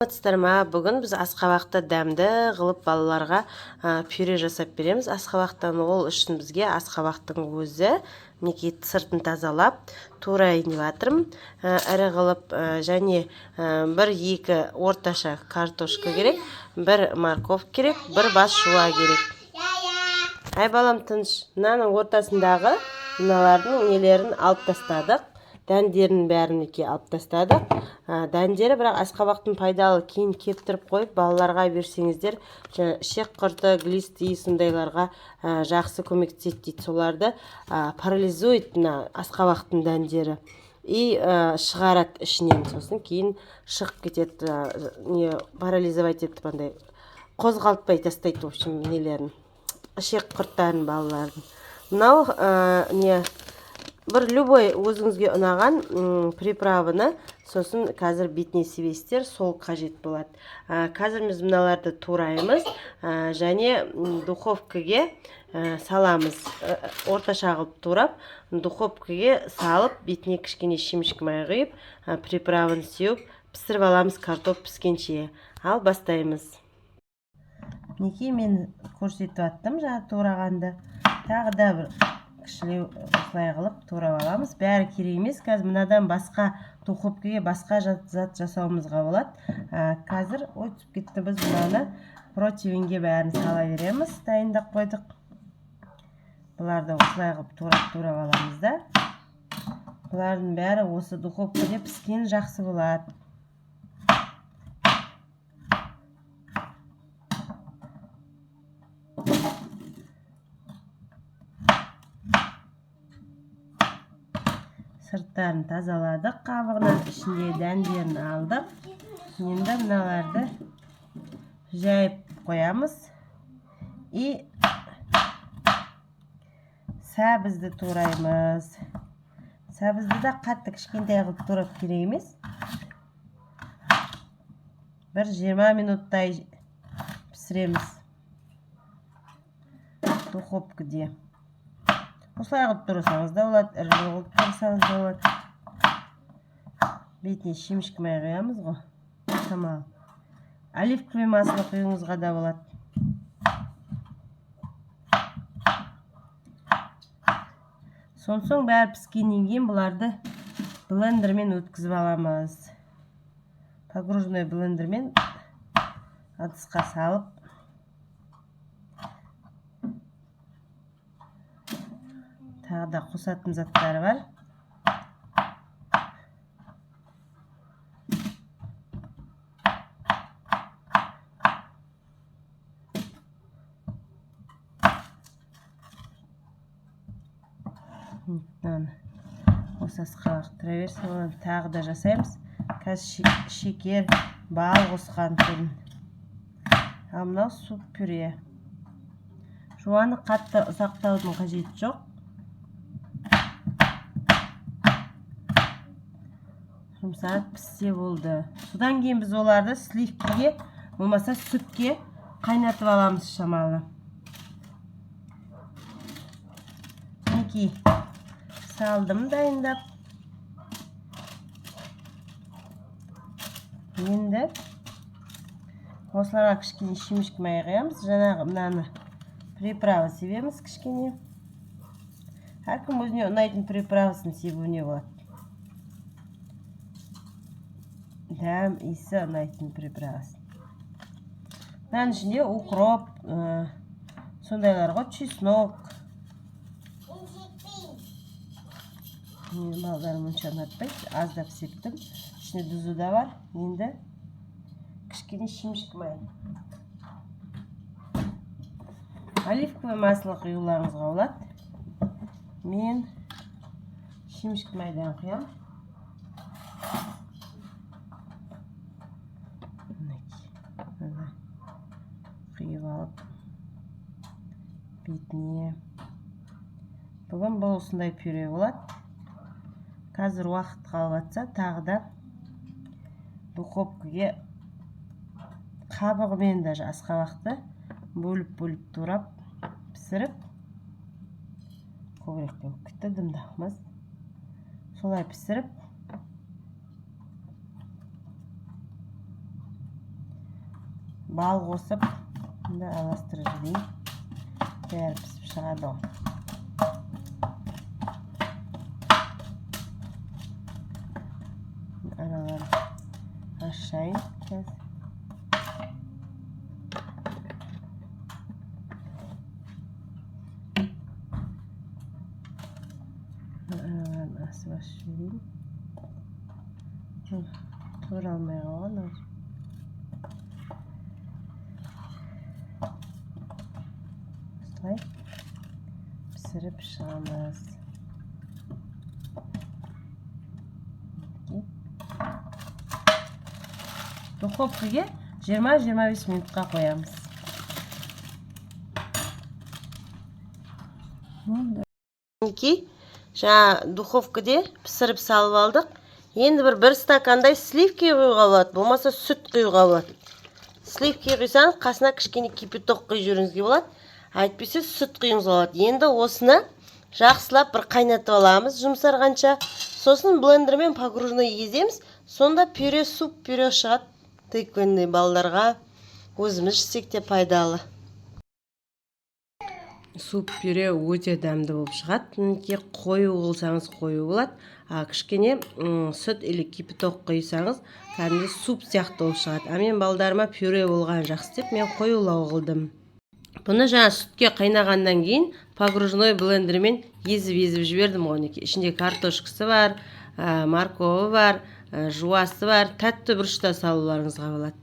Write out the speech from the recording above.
Саламатсыздар. Бүгін біз асқабақты дәмді қылып балаларға пюре жасап береміз. Асқабақтан ол үшін бізге асқабақтың өзі мінекей сыртын тазалап турайын деп жатырмын. Ірі қылып және 1-2 орташа картошка керек, 1 морковь керек, 1 бас жуа керек. Ай балам тыныш. Мынаның ортасындағы мыналардың нелерін алып тастадық. Дәндерін бәрін алып тастадық. Дәндері бірақ асқабақтың пайдалы, кейін кептіріп қойып балаларға берсеңіздер, ішек құрты, глистий сондайларға жақсы көмектеседі дейді. Соларды парализует асқабақтың дәндері. И шығарады ішінен, сосын кейін шығып кетеді, парализовать етіп андай қозғалтпай тастайды, в общем, нелерін, ішек құрттарын балалардың. Мынау бір любой өзіңізге ұнаған приправаны, сосын қазір бетіне себесіздер, сол қажет болады. Қазір біз мыналарды тураймыз және духовкаге саламыз. Орташа қылып турап, духовкаге салып, бетіне кішкене шемішкі май құйып, приправаны сеуіп, пісіріп аламыз картоп піскенше. Ал бастаймыз. Неке мен көрсетіп аттым жаңа турағанды. Тағы да бір кішілеу осылай қылып турап аламыз. Бәрі керек емес. Қазір мынадан басқа духовкаге басқа зат жасауымызға болады. Қазір өтіп кетті, біз мынаны противенге бәрін сала береміз. Дайындап қойдық. Бұларды осылай қылып турап аламыз да. Бұлардың бәрі осы духовкаде піскен жақсы болады. Сырттарын тазаладық, қабығынан ішінде дәндерін алдық. Енді мыналарды жайып қоямыз. И сәбізді тураймыз. Сәбізді де қатты кішкентай қылып турап керек емес. Бір 20 минуттай пісіреміз духовкаде. Осылай қылып тұрсаңыз да болады, ірі қылып тұрсаңыз да болады. Бетіне шемішкі май құямыз ғой. Тамал. Оливковый масло құюыңызға да болады. Соң бәрі піскеннен кейін бұларды блендермен өткізіп аламыз. Погружной блендермен ыдысқа салып тағы да қосатын заттары бар. Осы асқабақтыра берсін, оны тағы да жасаймыз. Қазір шекер, бал қосқан түрін. Ал мынау суп пюре. Жуаны қатты ұсақтаудың қажеті жоқ. Жұмсақ піссе болды. Содан кейін біз оларды сливкеге, болмаса сүтке қайнатып аламыз шамалы. Мінекей салдым дайындап. Енді осыларға кішкене шемішкі май құямыз. Жаңағы мынаны приправа себеміз кішкене. Әркім өзіне ұнайтын приправасын себуіне болады. Дәм, иісі ұнайтын приправасын. Мынаның ішінде укроп, сондайларға чеснок. Менің балдарым онша ұнатпайды, аздап септім. Ішінде тұзы да бар. Енді кішкене шемішкі май. Оливковый масло құюларыңызға болады. Мен шемішкі майдан құям. Құйып алып бетіне. Бүгін бұл осындай пюре болады. Қазір уақыт қалып жатса, тағы да духовкаге қабығымен даже асқабақты бөліп турап пісіріп, көбірек болып кетті, дымдағымыз. Солай пісіріп бал қосып мында араластырып жіберейін. Бәрі пісіп шығады ғой. Араларын ашайын қазір. Араларын асып жіберейін. Тура алмай қалған ол. Осылай пісіріп шығамыз. Духовкаға 20-25 минутқа қоямыз. Жаңа духовкада пісіріп салып алдық. Енді бір стакандай сливки құюға болады, болмаса сүт құюға болады. Сливки құйсаңыз, қасына кішкене кипяток құйып жіберіңізге болады. Әйтпесе сүт құюыңыз болады. Енді осыны жақсылап бір қайнатып аламыз жұмсарғанша. Сосын блендермен погружной еземіз. Сонда пюре, суп пюре шығады. Тыквенный балаларға өзіміз ішсек те пайдалы. Суп пюре өте дәмді болып шығады. Мінекей қою қылсаңыз қою болады. Кішкене сүт или кипяток құйсаңыз, кәдімгі суп сияқты болып шығады. Мен балдарыма пюре болған жақсы деп мен қоюлау қылдым. Бұны жаңа сүтке қайнағаннан кейін погружной блендермен езіп жібердім ғой. Ішінде картошкасы бар, морковы бар, жуасы бар, тәтті бұрышта салуларыңызға болады.